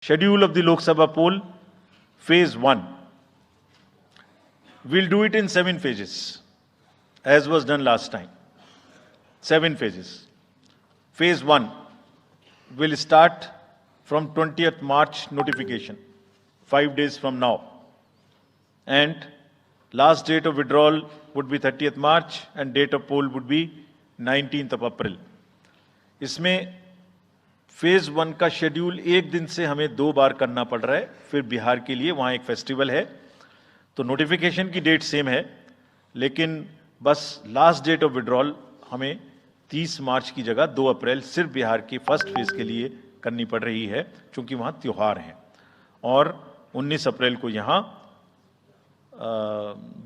Schedule of the Lok Sabha poll, phase 1. We'll do it in 7 phases, as was done last time. 7 phases. Phase 1 will start from 20th March notification, 5 days from now. And last date of withdrawal would be 30th March and date of poll would be 19th of April. इसमें phase 1 का schedule एक दिन से हमें 2 बार करना पड़ रहा है, फिर बिहार के लिए वहां एक फेस्टिवल है, तो नोटिफिकेशन की डेट सेम है, लेकिन बस लास्ट डेट ऑफ विड्रॉल हमें 30 मार्च की जगह 2 अप्रैल सिर्फ बिहार की फर्स्ट फेज के लिए करनी पड़ रही है, क्योंकि वहां त्योहार हैं। और 19 अप्रैल को यहां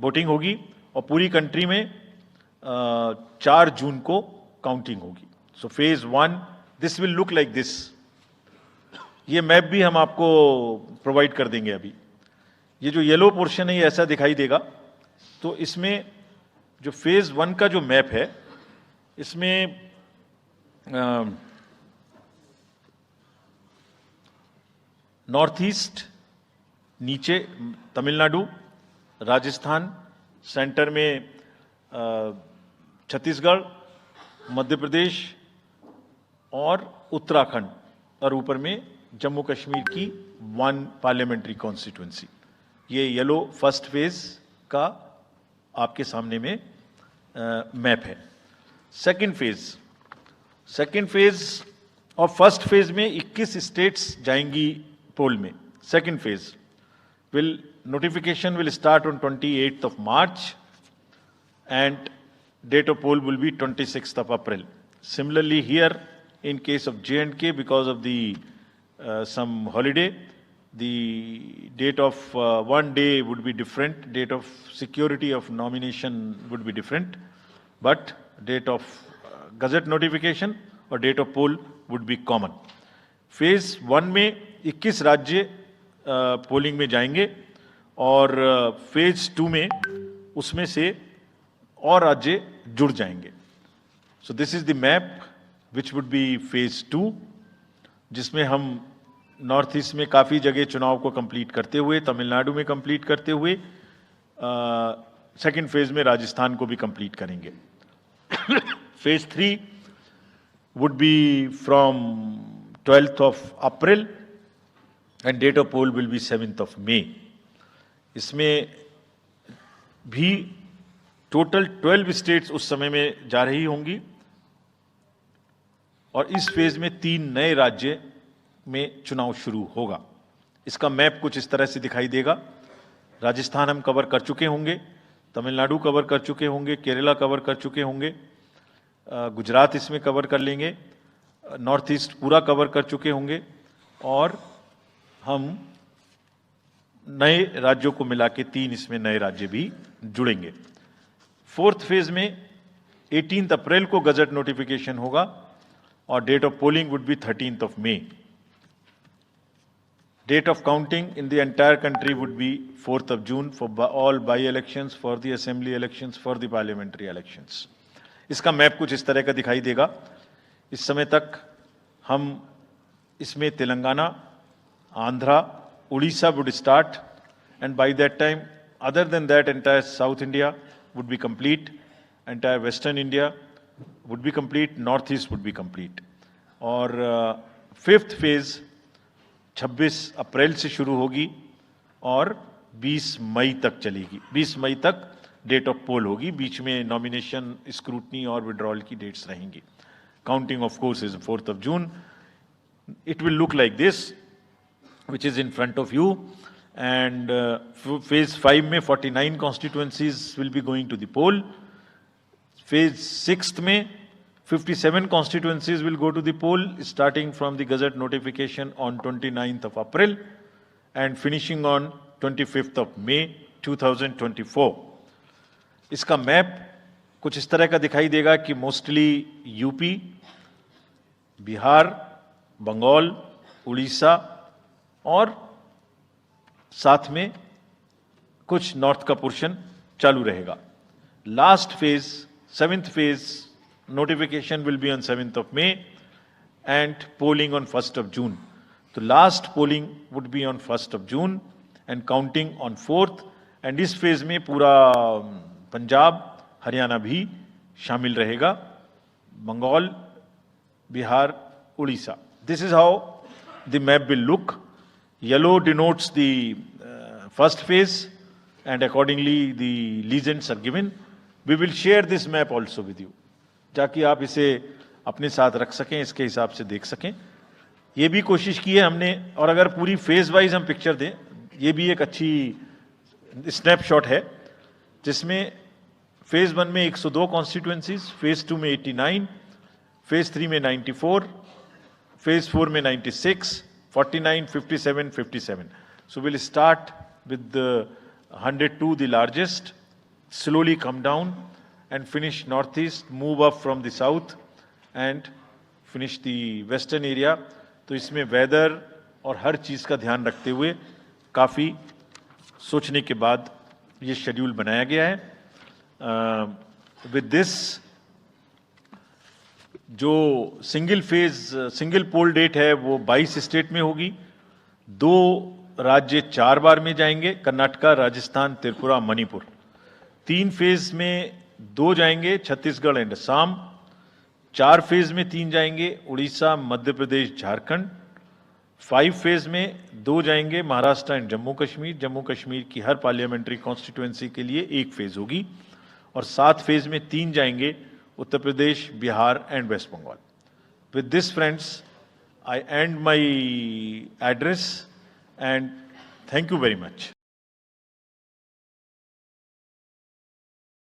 वोटिंग होगी और पूरी कंट्री में 4 जून को काउंटिंग होगी। So phase 1 this will look like this. ये मैप भी हम आपको प्रोवाइड कर देंगे। अभी ये जो येलो पोर्शन है ये ऐसा दिखाई देगा। तो इसमें जो फेज 1 का जो मैप है, इसमें नॉर्थ ईस्ट, नीचे तमिलनाडु, राजस्थान, सेंटर में छत्तीसगढ़, मध्य प्रदेश और उत्तराखंड, और ऊपर में जम्मू कश्मीर की 1 पार्लियामेंट्री कॉन्स्टिट्यूंसी। ये येलो फर्स्ट फेज का आपके सामने में मैप है। सेकंड फेज और फर्स्ट फेज में 21 स्टेट्स जाएंगी पोल में। Second phase notification will start on 28th of March and date of poll will be 26th of April. Similarly here, in case of J&K, because of the some holiday, the date of one day would be different, date of security of nomination would be different, but date of gazette notification or date of poll would be common. Phase 1 में 21 राज्य polling में जाएंगे और phase 2 में उसमें से और राज्य जुड़ जाएंगे। So this is the map which would be phase 2, जिसमें हम नॉर्थ ईस्ट में काफ़ी जगह चुनाव को कंप्लीट करते हुए, तमिलनाडु में कंप्लीट करते हुए, सेकंड फेज में राजस्थान को भी कंप्लीट करेंगे। Phase 3 would be from 12th of April and date of poll will be 7th of May. इसमें भी टोटल 12 स्टेट्स उस समय में जा रही होंगी और इस फेज में 3 नए राज्य में चुनाव शुरू होगा। इसका मैप कुछ इस तरह से दिखाई देगा। राजस्थान हम कवर कर चुके होंगे, तमिलनाडु कवर कर चुके होंगे, केरला कवर कर चुके होंगे, गुजरात इसमें कवर कर लेंगे, नॉर्थ ईस्ट पूरा कवर कर चुके होंगे और हम नए राज्यों को मिला के 3 इसमें नए राज्य भी जुड़ेंगे। फोर्थ फेज में 18 अप्रैल को गजट नोटिफिकेशन होगा और date of polling would be 13th of May. Date of counting in the entire country would be 4th of June for all by-elections, for the assembly elections, for the parliamentary elections. इसका map कुछ इस तरह का दिखाई देगा। इस समय तक हम इसमें Telangana, Andhra, Odisha would start, and by that time, other than that, entire South India would be complete, entire Western India would be complete, Northeast would be complete. और फिफ्थ फेज 26 अप्रैल से शुरू होगी और 20 मई तक चलेगी। 20 मई तक डेट ऑफ पोल होगी, बीच में नॉमिनेशन, स्क्रूटनी और विड्रॉल की डेट्स रहेंगी। Counting of course is 4th of June. It will look like this, which is in front of you, and phase 5 में 49 constituencies will be going to the poll. Phase 6 में 57 constituencies will go to the poll, starting from the gazette notification on 29th of April and finishing on 25th of May 2024. इसका map कुछ इस तरह का दिखाई देगा कि मोस्टली यूपी, बिहार, बंगाल, उड़ीसा और साथ में कुछ नॉर्थ का पोर्शन चालू रहेगा। Last phase, 7th phase, notification will be on 7th of May and polling on 1st of June. तो last polling would be on 1 June and counting on 4th, and इस phase में पूरा पंजाब, हरियाणा भी शामिल रहेगा, Bengal, Bihar, Orissa. This is how the map will look. Yellow denotes the first phase, and accordingly the legends are given. We will share this map also with you, ताकि आप इसे अपने साथ रख सकें, इसके हिसाब से देख सकें. ये भी कोशिश की है हमने, और अगर पूरी फेज वाइज हम पिक्चर दें, ये भी एक अच्छी स्नैपशॉट है, जिसमें फेज 1 में 102 कॉन्स्टिट्यूएंसीज, फेज 2 में 89, फेज 3 में 94, फेज 4 में 96, 49, 57, 57. So we'll start with the 102, the largest, slowly come down and finish northeast, move up from the south and finish the western area. तो इसमें वेदर और हर चीज का ध्यान रखते हुए काफी सोचने के बाद ये शेड्यूल बनाया गया है. विद दिस, जो सिंगल पोल डेट है वो 22 स्टेट में होगी. 2 राज्य 4 बार में जाएंगे, कर्नाटका, राजस्थान, त्रिपुरा, मणिपुर. 3 फेज में 2 जाएंगे, छत्तीसगढ़ एंड असम. 4 फेज में 3 जाएंगे, उड़ीसा, मध्य प्रदेश, झारखंड. 5 फेज में 2 जाएंगे, महाराष्ट्र एंड जम्मू कश्मीर. जम्मू कश्मीर की हर पार्लियामेंट्री कॉन्स्टिट्यूएंसी के लिए 1 फेज होगी. और 7 फेज में 3 जाएंगे, Uttar Pradesh, Bihar and West Bengal. With this, friends, I end my address and thank you very much.